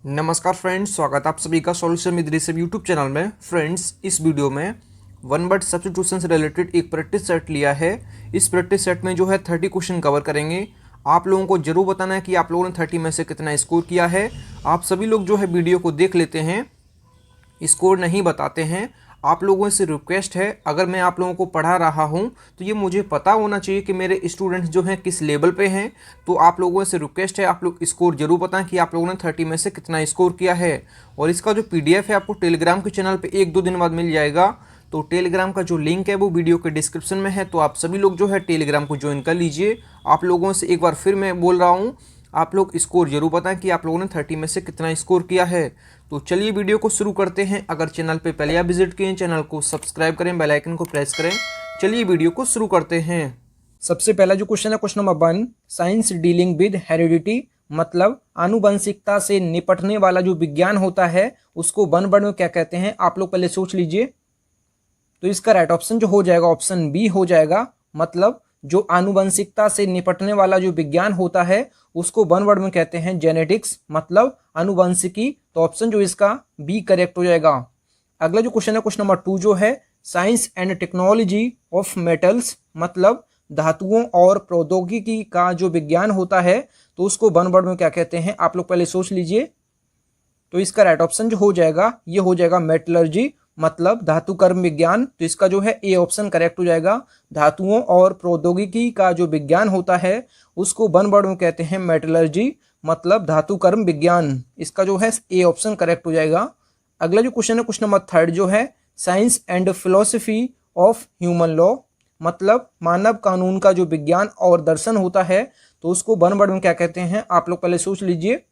नमस्कार फ्रेंड्स, स्वागत आप सभी का solution with Rishabh YouTube channel में। फ्रेंड्स, इस वीडियो में वन वर्ड सब्स्टिट्यूशन से रिलेटेड एक प्रैक्टिस सेट लिया है। इस प्रैक्टिस सेट में जो है 30 क्वेश्चन कवर करेंगे। आप लोगों को जरूर बताना है कि आप लोगों ने 30 में से कितना स्कोर किया है। आप सभी लोग जो है वीडियो को देख लेते हैं, स्कोर नहीं बताते हैं। आप लोगों से रिक्वेस्ट है, अगर मैं आप लोगों को पढ़ा रहा हूं तो ये मुझे पता होना चाहिए कि मेरे स्टूडेंट्स जो हैं किस लेवल पे हैं। तो आप लोगों से रिक्वेस्ट है, आप लोग स्कोर जरूर बताएं कि आप लोगों ने 30 में से कितना स्कोर किया है। और इसका जो पीडीएफ है आपको टेलीग्राम के चैनल पे 1-2 दिन बाद मिल जाएगा। तो टेलीग्राम का जो लिंक है वो वीडियो के डिस्क्रिप्शन में है, तो आप सभी लोग जो है टेलीग्राम को ज्वाइन कर लीजिए। आप लोगों से एक बार फिर मैं बोल रहा हूँ, आप लोग स्कोर जरूर बताएं कि आप लोगों ने 30 में से कितना स्कोर किया है। तो चलिए वीडियो को शुरू करते हैं। अगर चैनल पे पहले आप विजिट किए, चैनल को सब्सक्राइब करें, बेल आइकन को प्रेस करें। चलिए वीडियो को शुरू करते हैं। सबसे पहला जो क्वेश्चन है, question number 1, science dealing with heredity, मतलब आनुवंशिकता से निपटने वाला जो विज्ञान होता है उसको वन वर्ड में क्या कहते हैं। आप लोग पहले सोच लीजिए। तो इसका राइट ऑप्शन जो हो जाएगा ऑप्शन बी हो जाएगा, मतलब जो आनुवंशिकता से निपटने वाला जो विज्ञान होता है उसको वन वर्ड में कहते हैं जेनेटिक्स, मतलब आनुवंशिकी। तो ऑप्शन जो इसका बी करेक्ट हो जाएगा। अगला जो क्वेश्चन है, क्वेश्चन नंबर 2 जो है, science and technology of metals, मतलब धातुओं और प्रौद्योगिकी का जो विज्ञान होता है तो उसको वन वर्ड में क्या कहते हैं। आप लोग पहले सोच लीजिए। तो इसका राइट ऑप्शन जो हो जाएगा ये हो जाएगा मेटलर्जी, मतलब धातु कर्म विज्ञान। तो इसका जो है ए ऑप्शन करेक्ट हो जाएगा। धातुओं और प्रौद्योगिकी का जो विज्ञान होता है उसको वन वर्ड में कहते हैं मेटलर्जी, मतलब धातु कर्म विज्ञान। इसका जो है ए ऑप्शन करेक्ट हो जाएगा। अगला जो क्वेश्चन है, क्वेश्चन नंबर 3 जो है, science and philosophy of human law, मतलब मानव कानून का जो विज्ञान और दर्शन होता है तो उसको वन वर्ड में क्या कहते हैं। आप लोग पहले सोच लीजिए।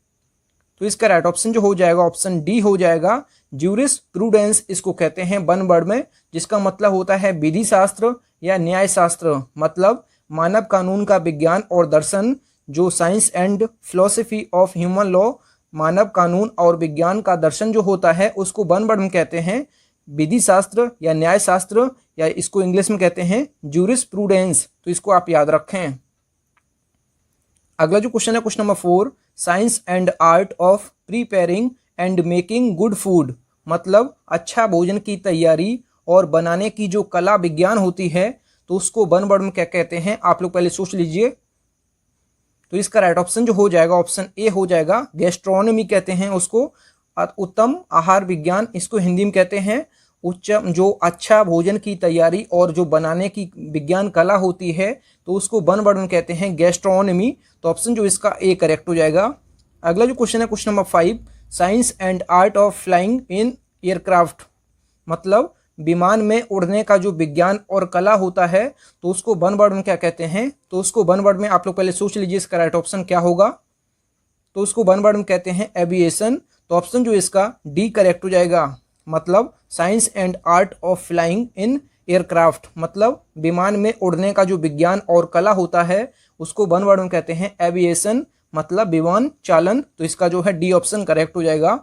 तो इसका राइट ऑप्शन जो हो जाएगा ऑप्शन डी हो जाएगा, ज्यूरिस प्रूडेंस इसको कहते हैं वन वर्ड में, जिसका मतलब होता है विधि शास्त्र या न्याय शास्त्र, मतलब मानव कानून का विज्ञान और दर्शन। जो science and philosophy of human law, मानव कानून और विज्ञान का दर्शन जो होता है उसको वन वर्ड में कहते हैं विधि शास्त्र या न्याय शास्त्र, या इसको इंग्लिश में कहते हैं ज्यूरिस प्रूडेंस। तो इसको आप याद रखें। अगला जो क्वेश्चन है, question number 4, science and art of preparing and making good food, मतलब अच्छा भोजन की तैयारी और बनाने की जो कला विज्ञान होती है तो उसको वन वर्ड में क्या कहते हैं। आप लोग पहले सोच लीजिए। तो इसका राइट ऑप्शन जो हो जाएगा ऑप्शन ए हो जाएगा, गैस्ट्रोनॉमी कहते हैं उसको। उत्तम आहार विज्ञान इसको हिंदी में कहते हैं। उच्च जो अच्छा भोजन की तैयारी और जो बनाने की विज्ञान कला होती है तो उसको वन वर्ड में कहते हैं गैस्ट्रोनॉमी। तो ऑप्शन जो इसका ए करेक्ट हो जाएगा। अगला जो क्वेश्चन है, question number 5, science and art of flying in aircraft, मतलब विमान में उड़ने का जो विज्ञान और कला होता है तो उसको वन वर्ड में क्या कहते हैं। तो उसको वन वर्ड में आप लोग पहले सोच लीजिए इसका राइट ऑप्शन क्या होगा। तो उसको वन वर्ड में कहते हैं एविएशन। तो ऑप्शन जो इसका डी करेक्ट हो जाएगा, मतलब science and art of flying in aircraft, मतलब विमान में उड़ने का जो विज्ञान और कला होता है उसको वन वर्ड में कहते हैं एविएशन, मतलब विमान चालन। तो इसका जो है डी ऑप्शन करेक्ट हो जाएगा।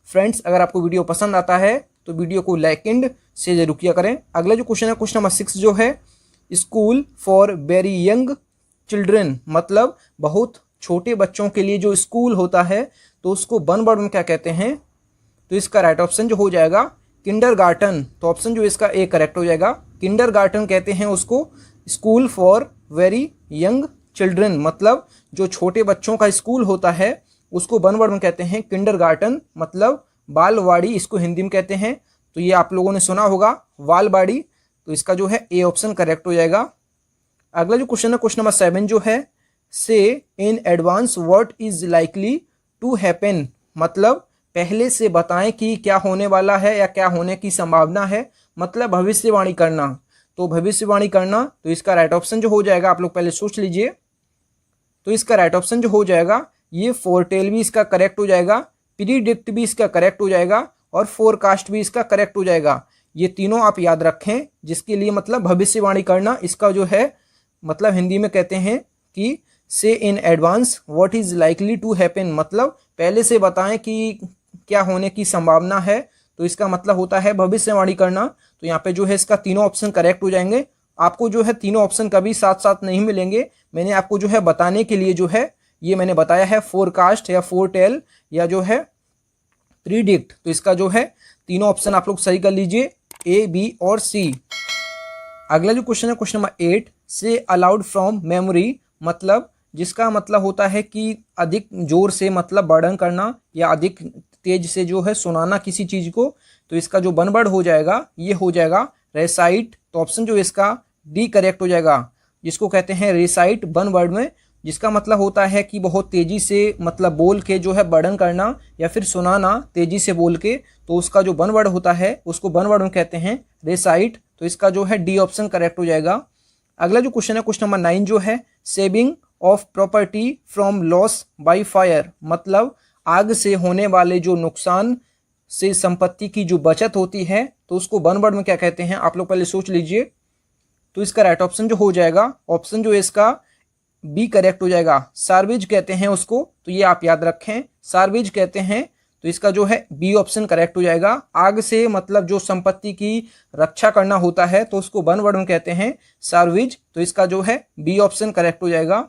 फ्रेंड्स, अगर आपको वीडियो पसंद आता है तो वीडियो को लाइक एंड से जरूर किया करें। अगला जो क्वेश्चन है, क्वेश्चन नंबर 6 जो है, school for very young children, मतलब बहुत छोटे बच्चों के लिए जो स्कूल होता है तो उसको वन वर्ड में क्या कहते हैं। तो इसका राइट ऑप्शन जो हो जाएगा किंडरगार्टन। तो ऑप्शन जो इसका ए करेक्ट हो जाएगा। किंडरगार्टन कहते हैं उसको, school for very young children, मतलब जो छोटे बच्चों का स्कूल होता है उसको वन वर्ड में कहते हैं किंडरगार्टन, मतलब बालवाड़ी इसको हिंदी में कहते हैं। तो ये आप लोगों ने सुना होगा बालवाड़ी। तो इसका जो है ए ऑप्शन करेक्ट हो जाएगा। अगला जो क्वेश्चन है, क्वेश्चन नंबर 7 जो है, say in advance what is likely to happen, मतलब पहले से बताएं कि क्या होने वाला है या क्या होने की संभावना है, मतलब भविष्यवाणी करना। तो भविष्यवाणी करना, तो इसका राइट ऑप्शन जो हो जाएगा आप लोग पहले सोच लीजिए। तो इसका राइट ऑप्शन जो हो जाएगा ये फोरटेल भी इसका करेक्ट हो जाएगा, प्रीडिक्ट भी इसका करेक्ट हो जाएगा और फोरकास्ट भी इसका करेक्ट हो जाएगा। ये तीनों आप याद रखें, जिसके लिए मतलब भविष्यवाणी करना इसका जो है मतलब हिंदी में कहते हैं कि say in advance what is likely to happen, मतलब पहले से बताएं कि क्या होने की संभावना है। तो इसका मतलब होता है भविष्यवाणी करना। तो यहाँ पे जो है इसका तीनों ऑप्शन करेक्ट हो जाएंगे। आपको जो है तीनों ऑप्शन कभी साथ साथ नहीं मिलेंगे। मैंने आपको जो है बताने के लिए जो है ये मैंने बताया है फोरकास्ट या फोरटेल या जो है प्रीडिक्ट, तो इसका जो है तीनों ऑप्शन आप लोग सही कर लीजिए, ए, बी और सी। अगला जो क्वेश्चन है क्वेश्चन नंबर 8, से अलाउड फ्रॉम मेमोरी, मतलब जिसका मतलब होता है कि अधिक जोर से मतलब वर्णन करना या अधिक तेज से जो है सुनाना किसी चीज को, तो इसका जो वन वर्ड हो जाएगा ये हो जाएगा रेसाइट। तो ऑप्शन जो इसका डी करेक्ट हो जाएगा, जिसको कहते हैं रेसाइट वन वर्ड में, जिसका मतलब होता है कि बहुत तेजी से मतलब बोल के जो है वर्णन करना या फिर सुनाना तेजी से बोल के, तो उसका जो वन वर्ड होता है उसको वन वर्ड में कहते हैं रेसाइट। तो इसका जो है डी ऑप्शन करेक्ट हो जाएगा। अगला जो क्वेश्चन है क्वेश्चन नंबर 9 जो है saving of property from loss by fire, मतलब आग से होने वाले जो नुकसान से संपत्ति की जो बचत होती है, तो उसको वन वर्ड में क्या कहते हैं, आप लोग पहले सोच लीजिए। तो इसका राइट ऑप्शन जो हो जाएगा, ऑप्शन जो इसका बी करेक्ट हो जाएगा, सार्वेज कहते हैं उसको, तो ये आप याद रखें, सार्वेज कहते हैं। तो इसका जो है बी ऑप्शन करेक्ट हो जाएगा। आग से मतलब जो संपत्ति की रक्षा करना होता है तो उसको वन वर्ड में कहते हैं सार्वेज, तो इसका जो है बी ऑप्शन करेक्ट हो जाएगा।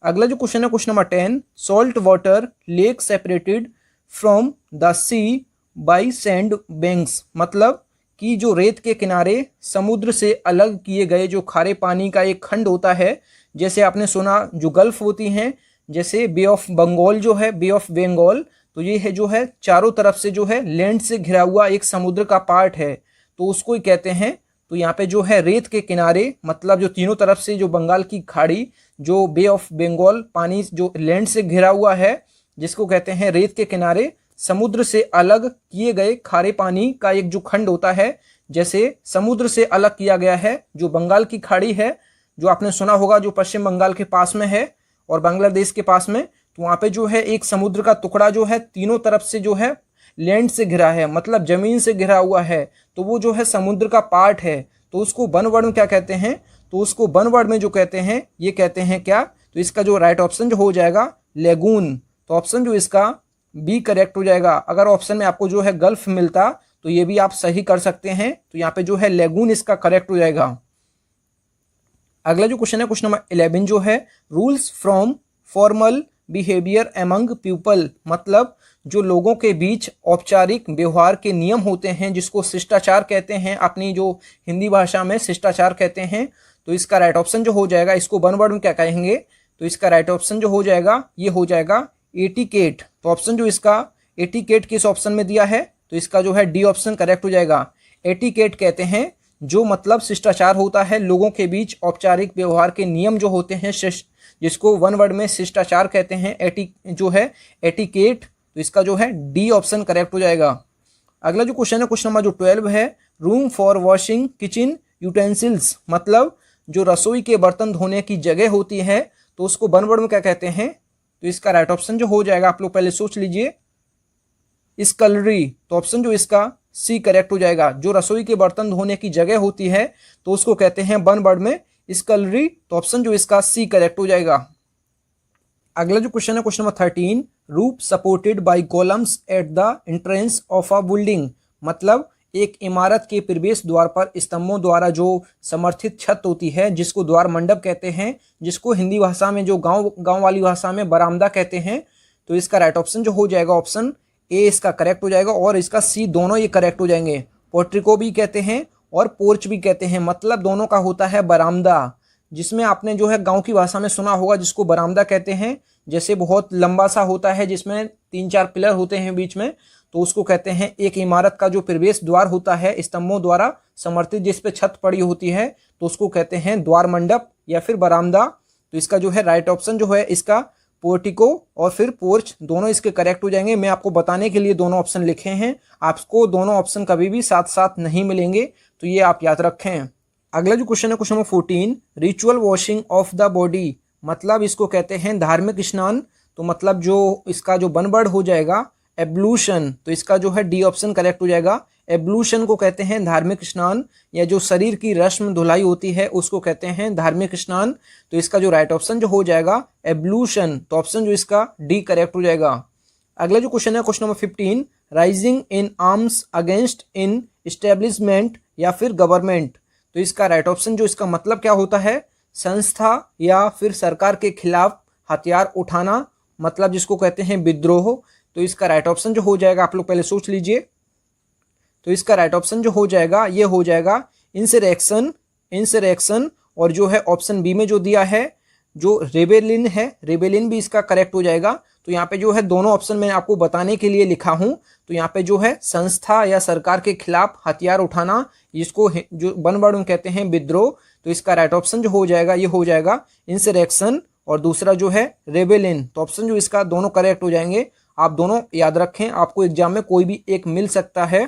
अगला जो क्वेश्चन है question number 10, salt water lake separated from the sea by sand banks, मतलब कि जो रेत के किनारे समुद्र से अलग किए गए जो खारे पानी का एक खंड होता है, जैसे आपने सुना जो गल्फ होती हैं, जैसे बे ऑफ बंगाल जो है, बे ऑफ बंगाल, तो ये है जो है चारों तरफ से जो है लैंड से घिरा हुआ एक समुद्र का पार्ट है, तो उसको ही कहते हैं। तो यहाँ पे जो है रेत के किनारे, मतलब जो तीनों तरफ से जो बंगाल की खाड़ी, जो बे ऑफ बंगाल पानी जो लैंड से घिरा हुआ है, जिसको कहते हैं रेत के किनारे समुद्र से अलग किए गए खारे पानी का एक जो खंड होता है, जैसे समुद्र से अलग किया गया है जो बंगाल की खाड़ी है, जो आपने सुना होगा जो पश्चिम बंगाल के पास में है और बांग्लादेश के पास में, तो वहाँ पे जो है एक समुद्र का टुकड़ा जो है तीनों तरफ से जो है लैंड से घिरा है, मतलब जमीन से घिरा हुआ है, तो वो जो है समुद्र का पार्ट है, तो उसको वन वर्ड में क्या कहते हैं, तो उसको वन वर्ड में जो कहते हैं ये कहते हैं क्या, तो इसका जो राइट ऑप्शन जो हो जाएगा लेगून। तो ऑप्शन जो इसका बी करेक्ट हो जाएगा। अगर ऑप्शन में आपको जो है गल्फ मिलता तो ये भी आप सही कर सकते हैं, तो यहाँ पे जो है लेगून इसका करेक्ट हो जाएगा। अगला जो क्वेश्चन है क्वेश्चन नंबर 11 जो है rules from formal behaviour among people, मतलब जो लोगों के बीच औपचारिक व्यवहार के नियम होते हैं, जिसको शिष्टाचार कहते हैं, अपनी जो हिंदी भाषा में शिष्टाचार कहते हैं, तो इसका राइट ऑप्शन जो हो जाएगा, इसको वन वर्ड में क्या कहेंगे, तो इसका राइट ऑप्शन जो हो जाएगा ये हो जाएगा एटिकेट। तो ऑप्शन जो इसका एटिकेट किस ऑप्शन में दिया है, तो इसका जो है डी ऑप्शन करेक्ट हो जाएगा। एटिकेट कहते हैं जो मतलब शिष्टाचार होता है, लोगों के बीच औपचारिक व्यवहार के नियम जो होते हैं, जिसको वन वर्ड में शिष्टाचार कहते हैं, जो है एटिकेट, तो इसका जो है डी ऑप्शन करेक्ट हो जाएगा। अगला जो क्वेश्चन है क्वेश्चन नंबर जो 12 है room for washing kitchen utensils, मतलब जो रसोई के बर्तन धोने की जगह होती है, तो उसको वन वर्ड में क्या कहते हैं, तो इसका राइट ऑप्शन जो हो जाएगा, आप लोग पहले सोच लीजिए, स्कलरी। तो ऑप्शन जो इसका सी करेक्ट हो जाएगा। जो रसोई के बर्तन धोने की जगह होती है तो उसको कहते हैं वन वर्ड में स्कलरी, तो ऑप्शन जो इसका सी करेक्ट हो जाएगा। अगला जो क्वेश्चन है question number 13 roof supported by columns at the entrance of a building, मतलब एक इमारत के प्रवेश द्वार पर स्तंभों द्वारा जो समर्थित छत होती है, जिसको द्वार मंडप कहते हैं, जिसको हिंदी भाषा में जो गांव वाली भाषा में बरामदा कहते हैं, तो इसका राइट ऑप्शन जो हो जाएगा ऑप्शन ए इसका करेक्ट हो जाएगा और इसका सी दोनों ये करेक्ट हो जाएंगे। पोर्ट्रिको भी कहते हैं और पोर्च भी कहते हैं, मतलब दोनों का होता है बरामदा, जिसमें आपने जो है गांव की भाषा में सुना होगा जिसको बरामदा कहते हैं, जैसे बहुत लंबा सा होता है जिसमें 3-4 पिलर होते हैं बीच में, तो उसको कहते हैं एक इमारत का जो प्रवेश द्वार होता है स्तंभों द्वारा समर्थित, जिस पे छत पड़ी होती है, तो उसको कहते हैं द्वार मंडप या फिर बरामदा। तो इसका जो है राइट ऑप्शन जो है इसका पोर्टिको और फिर पोर्च दोनों इसके करेक्ट हो जाएंगे। मैं आपको बताने के लिए दोनों ऑप्शन लिखे हैं, आपको दोनों ऑप्शन कभी भी साथ साथ नहीं मिलेंगे, तो ये आप याद रखें। अगला जो क्वेश्चन है question number 14 ritual washing of the body, मतलब इसको कहते हैं धार्मिक स्नान, तो मतलब जो इसका जो वन वर्ड हो जाएगा एब्लूशन, तो इसका जो है डी ऑप्शन करेक्ट हो जाएगा। एब्लूशन को कहते हैं धार्मिक स्नान, या जो शरीर की रस्म धुलाई होती है उसको कहते हैं धार्मिक स्नान, तो इसका जो राइट ऑप्शन जो हो जाएगा एब्लूशन, तो ऑप्शन जो इसका डी करेक्ट हो जाएगा। अगला जो क्वेश्चन है question number 15 rising in arms against in establishment या फिर गवर्नमेंट, तो इसका राइट ऑप्शन जो इसका मतलब क्या होता है, संस्था या फिर सरकार के खिलाफ हथियार उठाना, मतलब जिसको कहते हैं विद्रोह, तो इसका राइट ऑप्शन जो हो जाएगा, आप लोग पहले सोच लीजिए, तो इसका राइट ऑप्शन जो हो जाएगा ये हो जाएगा इंसरेक्शन, इंसरेक्शन। और जो है ऑप्शन बी में जो दिया है जो रेबेलिन है, रेबेलिन भी इसका करेक्ट हो जाएगा। तो यहाँ पे जो है दोनों ऑप्शन मैंने आपको बताने के लिए लिखा हूँ। तो यहाँ पे जो है संस्था या सरकार के खिलाफ हथियार उठाना, इसको जो वन वर्ड में कहते हैं विद्रोह। तो इसका राइट ऑप्शन जो हो जाएगा ये हो जाएगा इंसरेक्शन, और दूसरा जो है रेबेलिन। तो ऑप्शन जो इसका दोनों करेक्ट हो जाएंगे। आप दोनों याद रखें, आपको एग्जाम में कोई भी एक मिल सकता है।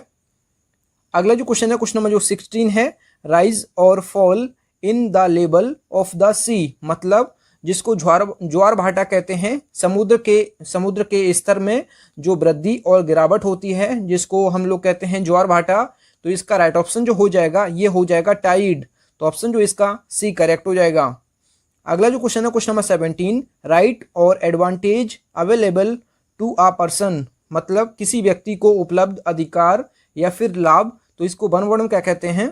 अगला जो क्वेश्चन है, क्वेश्चन नंबर जो 16 है, राइज और fall in the level of the sea, मतलब जिसको ज्वार भाटा कहते हैं, समुद्र के स्तर में जो वृद्धि और गिरावट होती है, जिसको हम लोग कहते हैं ज्वार भाटा। तो इसका राइट ऑप्शन जो हो जाएगा ये हो जाएगा टाइड। तो ऑप्शन जो इसका सी करेक्ट हो जाएगा। अगला जो क्वेश्चन है, क्वेश्चन नंबर 17, राइट और advantage available to a person, मतलब किसी व्यक्ति को उपलब्ध अधिकार या फिर लाभ। तो इसको वन वर्ड में क्या कहते हैं?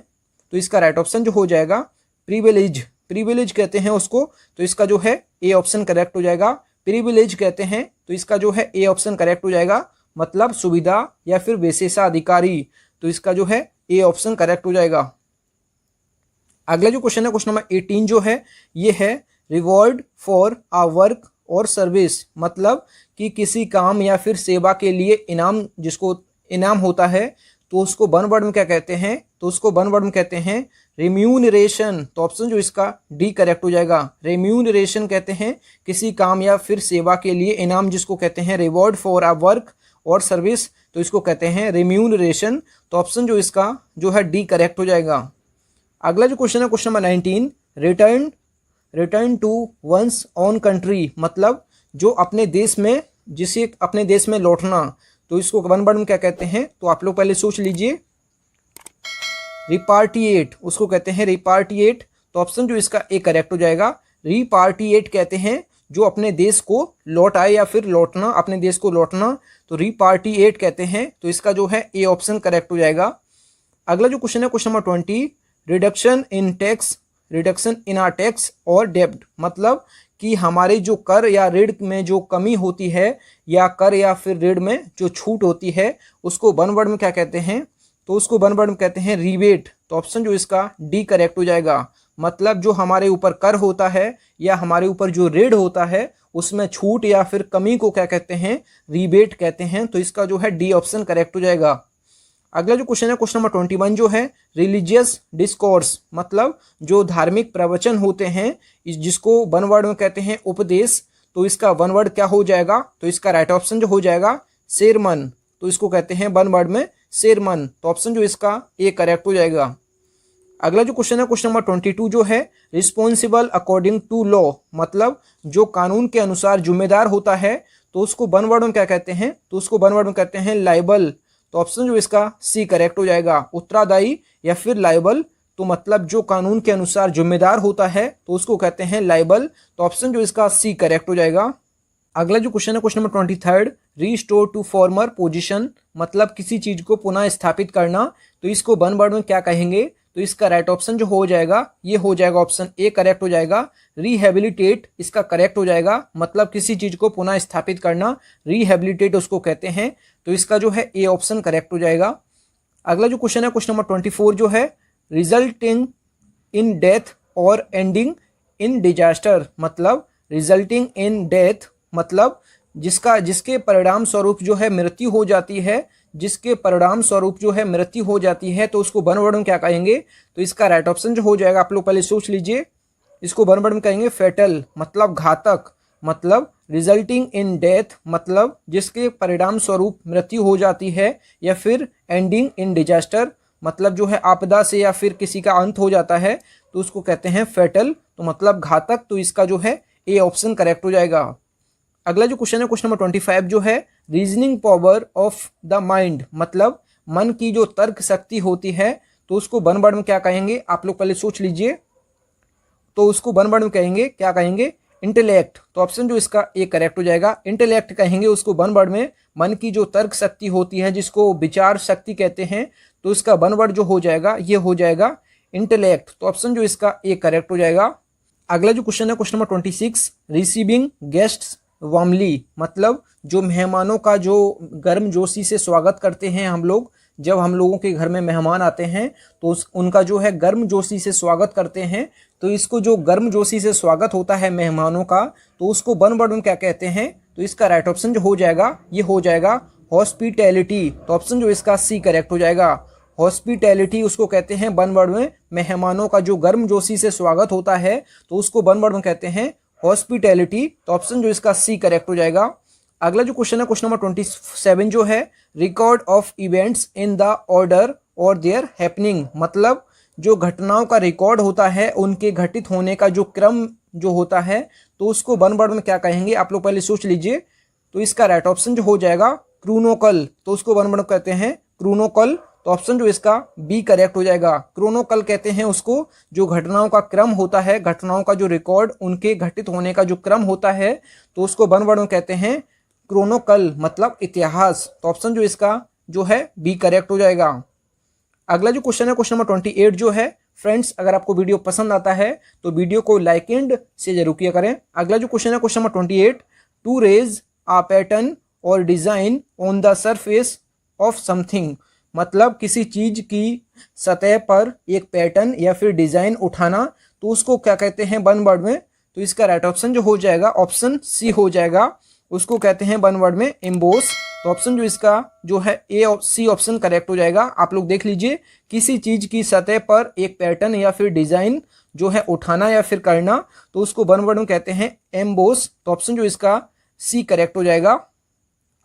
तो इसका राइट ऑप्शन जो हो जाएगा प्रिविलेज, प्रिविलेज कहते हैं उसको। तो इसका जो है ए ऑप्शन करेक्ट हो जाएगा, प्रिविलेज कहते हैं। तो इसका जो है ए ऑप्शन करेक्ट हो जाएगा, मतलब सुविधा या फिर विशेषाधिकारी। तो इसका जो है ए ऑप्शन करेक्ट हो जाएगा। अगला जो क्वेश्चन है, क्वेश्चन नंबर 18 जो है ये है रिवॉर्ड फॉर आ वर्क और सर्विस, मतलब कि किसी काम या फिर सेवा के लिए इनाम, जिसको इनाम होता है, तो उसको वन वर्ड में क्या कहते हैं? तो उसको वन वर्ड में कहते हैं रेम्यूनरेशन। तो ऑप्शन जो इसका डी करेक्ट हो जाएगा। रेम्यूनरेशन कहते हैं किसी काम या फिर सेवा के लिए इनाम, जिसको कहते हैं रिवॉर्ड फॉर अ वर्क और सर्विस। तो इसको कहते हैं रेम्यूनरेशन। तो ऑप्शन जो इसका जो है डी करेक्ट हो जाएगा। अगला जो क्वेश्चन है, question number 19, return to one's own country, मतलब जो अपने देश में, जिसे अपने देश में लौटना। तो इसको वन वर्ड में क्या कहते हैं? तो आप लोग पहले सोच लीजिए, रिपार्टिएट, उसको कहते हैं रिपार्टिएट। तो ऑप्शन जो इसका ए करेक्ट हो जाएगा। रिपार्टिएट कहते हैं जो अपने देश को लौट आए या फिर लौटना, अपने देश को लौटना। तो रिपार्टिएट कहते हैं। तो इसका जो है ए ऑप्शन करेक्ट हो जाएगा। अगला जो क्वेश्चन है, question number 20, reduction in tax, reduction in are tax और डेब्ट, मतलब कि हमारे जो कर या ऋण में जो कमी होती है, या कर या फिर ऋण में जो छूट होती है, उसको वन वर्ड में क्या कहते हैं? तो उसको वन वर्ड में कहते हैं रिबेट। तो ऑप्शन जो इसका डी करेक्ट हो जाएगा, मतलब जो हमारे ऊपर कर होता है या हमारे ऊपर जो ऋण होता है, उसमें छूट या फिर कमी को क्या कहते हैं? रिबेट कहते हैं। तो इसका जो है डी ऑप्शन करेक्ट हो जाएगा। अगला जो क्वेश्चन है, क्वेश्चन नंबर 21 जो है रिलीजियस डिस्कोर्स, मतलब जो धार्मिक प्रवचन होते हैं, जिसको वन वर्ड में कहते हैं उपदेश। तो इसका वन वर्ड क्या हो जाएगा? तो इसका राइट ऑप्शन जो हो जाएगा सेरमन। तो इसको कहते हैं वन वर्ड में सेरमन। तो ऑप्शन जो इसका ए करेक्ट हो जाएगा। अगला जो क्वेश्चन है, क्वेश्चन नंबर 22 जो है रिस्पॉन्सिबल अकॉर्डिंग टू लॉ, मतलब जो कानून के अनुसार जिम्मेदार होता है। तो उसको वन वर्ड में क्या कहते हैं? तो उसको वन वर्ड में कहते हैं लाइबल। तो ऑप्शन जो इसका सी करेक्ट हो जाएगा, उत्तरादायी या फिर लाइबल। तो मतलब जो कानून के अनुसार जिम्मेदार होता है, तो उसको कहते हैं लाइबल। तो ऑप्शन जो इसका सी करेक्ट हो जाएगा। अगला जो क्वेश्चन है, question number 23, restore to former position, मतलब किसी चीज को पुनः स्थापित करना। तो इसको वन वर्ड में क्या कहेंगे? तो इसका राइट ऑप्शन जो हो जाएगा ये हो जाएगा ऑप्शन ए करेक्ट हो जाएगा। रिहेबिलिटेट इसका करेक्ट हो जाएगा, मतलब किसी चीज को पुनः स्थापित करना, रिहेबिलिटेट उसको कहते हैं। तो इसका जो है ए ऑप्शन करेक्ट हो जाएगा। अगला जो क्वेश्चन है, क्वेश्चन नंबर 24 जो है रिजल्टिंग इन डेथ और एंडिंग इन डिजास्टर, मतलब रिजल्टिंग इन डेथ, मतलब जिसके परिणाम स्वरूप जो है मृत्यु हो जाती है, जिसके परिणाम स्वरूप जो है मृत्यु हो जाती है। तो उसको वन वर्ड में क्या कहेंगे? तो इसका राइट ऑप्शन जो हो जाएगा, आप लोग पहले सोच लीजिए, इसको वन वर्ड में कहेंगे फेटल, मतलब घातक। मतलब रिजल्टिंग इन डेथ, मतलब जिसके परिणाम स्वरूप मृत्यु हो जाती है, या फिर एंडिंग इन डिजास्टर, मतलब जो है आपदा से या फिर किसी का अंत हो जाता है, तो उसको कहते हैं फेटल। तो मतलब घातक। तो इसका जो है ए ऑप्शन करेक्ट हो जाएगा। अगला जो क्वेश्चन है, क्वेश्चन नंबर 25 जो है reasoning power of the mind, मतलब मन की जो तर्क शक्ति होती है। तो उसको वन वर्ड में क्या कहेंगे? आप लोग पहले सोच लीजिए। तो उसको वन वर्ड में कहेंगे, क्या कहेंगे? इंटेलेक्ट। तो ऑप्शन जो इसका ए करेक्ट हो जाएगा, इंटेलेक्ट कहेंगे उसको वन वर्ड में। मन की जो तर्क शक्ति होती है, जिसको विचार शक्ति कहते हैं, तो इसका वन वर्ड जो हो जाएगा ये हो जाएगा इंटेलेक्ट। तो ऑप्शन जो इसका ए करेक्ट हो जाएगा। अगला जो क्वेश्चन है, question number 26, receiving guests warmly, मतलब जो मेहमानों का जो गर्मजोशी से स्वागत करते हैं हम लोग, जब हम लोगों के घर में मेहमान आते हैं तो उनका जो है गर्मजोशी से स्वागत करते हैं। तो इसको जो गर्मजोशी से स्वागत होता है मेहमानों का, तो उसको वन वर्ड में क्या कहते हैं? तो इसका राइट ऑप्शन जो हो जाएगा ये हो जाएगा हॉस्पिटैलिटी। तो ऑप्शन जो इसका सी करेक्ट हो जाएगा। हॉस्पिटैलिटी उसको कहते हैं वन वर्ड में, मेहमानों का जो गर्मजोशी से स्वागत होता है तो उसको वन वर्ड में कहते हैं हॉस्पिटैलिटी। तो ऑप्शन जो इसका सी करेक्ट हो जाएगा। अगला जो क्वेश्चन है क्वेश्चन नंबर 27 जो है, record of events in the order और देयर हैपनिंग, मतलब जो घटनाओं का रिकॉर्ड होता है उनके घटित होने का जो क्रम जो होता है तो उसको वन वर्ड में क्या कहेंगे? आप लोग पहले सोच लीजिए। तो इसका राइट ऑप्शन जो हो जाएगा क्रोनोकल। तो उसको वन वर्ड कहते हैं क्रोनोकल। तो ऑप्शन जो इसका बी करेक्ट हो जाएगा। क्रोनोकल कहते हैं उसको जो घटनाओं का क्रम होता है, घटनाओं का जो रिकॉर्ड उनके घटित होने का जो क्रम होता है तो उसको वन वर्ड में कहते हैं क्रोनोकल, मतलब इतिहास। तो ऑप्शन जो इसका जो है बी करेक्ट हो जाएगा। अगला जो क्वेश्चन है क्वेश्चन नंबर 28 जो है, फ्रेंड्स अगर आपको वीडियो पसंद आता है तो वीडियो को लाइक एंड से जरूर किया करें। अगला जो क्वेश्चन है question number 28, to raise a pattern और design on the surface of something, मतलब किसी चीज की सतह पर एक पैटर्न या फिर डिजाइन उठाना, तो उसको क्या कहते हैं वन वर्ड में? तो इसका राइट ऑप्शन जो हो जाएगा ऑप्शन सी हो जाएगा। उसको कहते हैं वन वर्ड में एम्बोस। तो ऑप्शन जो इसका जो है ए और सी ऑप्शन करेक्ट हो जाएगा। आप लोग देख लीजिए, किसी चीज की सतह पर एक पैटर्न या फिर डिजाइन जो है उठाना या फिर करना, तो उसको वन वर्ड में कहते हैं एम्बोस। तो ऑप्शन जो इसका सी करेक्ट हो जाएगा।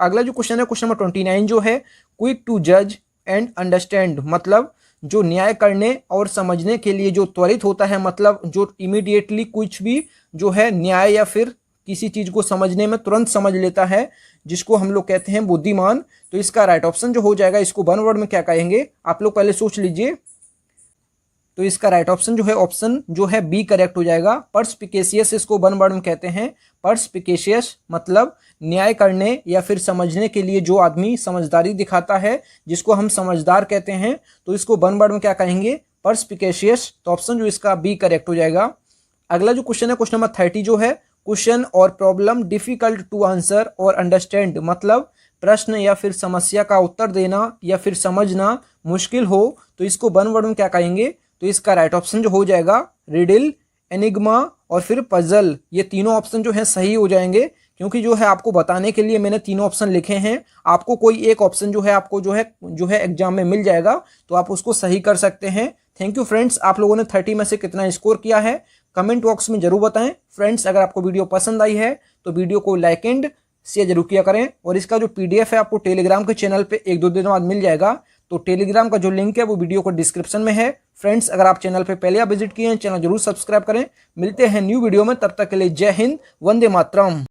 अगला जो क्वेश्चन है क्वेश्चन नंबर 29 जो है, क्विक टू जज एंड अंडरस्टैंड, मतलब जो न्याय करने और समझने के लिए जो त्वरित होता है, मतलब जो इमीडिएटली कुछ भी जो है न्याय या फिर किसी चीज को समझने में तुरंत समझ लेता है, जिसको हम लोग कहते हैं बुद्धिमान। तो इसका राइट ऑप्शन जो हो जाएगा, इसको वन वर्ड में क्या कहेंगे? आप लोग पहले सोच लीजिए। तो इसका राइट ऑप्शन जो है ऑप्शन जो है बी करेक्ट हो जाएगा। पर्सपिकेशियस इसको वन वर्ड में कहते हैं। पर्सपिकेशियस मतलब न्याय करने या फिर समझने के लिए जो आदमी समझदारी दिखाता है, जिसको हम समझदार कहते हैं, तो इसको वन वर्ड में क्या कहेंगे? पर्सपिकेशियस। तो ऑप्शन जो इसका बी करेक्ट हो जाएगा। अगला जो क्वेश्चन है क्वेश्चन नंबर 30 जो है, क्वेश्चन और प्रॉब्लम डिफिकल्ट टू आंसर और अंडरस्टैंड, मतलब प्रश्न या फिर समस्या का उत्तर देना या फिर समझना मुश्किल हो, तो इसको वन वर्ड में क्या कहेंगे? तो इसका राइट ऑप्शन जो हो जाएगा रिडल, एनिग्मा और फिर पजल। ये तीनों ऑप्शन जो है सही हो जाएंगे, क्योंकि जो है आपको बताने के लिए मैंने तीनों ऑप्शन लिखे हैं। आपको कोई एक ऑप्शन जो है आपको जो है एग्जाम में मिल जाएगा, तो आप उसको सही कर सकते हैं। थैंक यू फ्रेंड्स, आप लोगों ने 30 में से कितना स्कोर किया है कमेंट बॉक्स में जरूर बताएं। फ्रेंड्स अगर आपको वीडियो पसंद आई है तो वीडियो को लाइक एंड शेयर जरूर किया करें। और इसका जो PDF है आपको टेलीग्राम के चैनल पे 1-2 दिन बाद मिल जाएगा। तो टेलीग्राम का जो लिंक है वो वीडियो को डिस्क्रिप्शन में है। फ्रेंड्स अगर आप चैनल पे पहले आप विजिट किए हैं, चैनल जरूर सब्सक्राइब करें। मिलते हैं न्यू वीडियो में, तब तक के लिए जय हिंद, वंदे मातरम।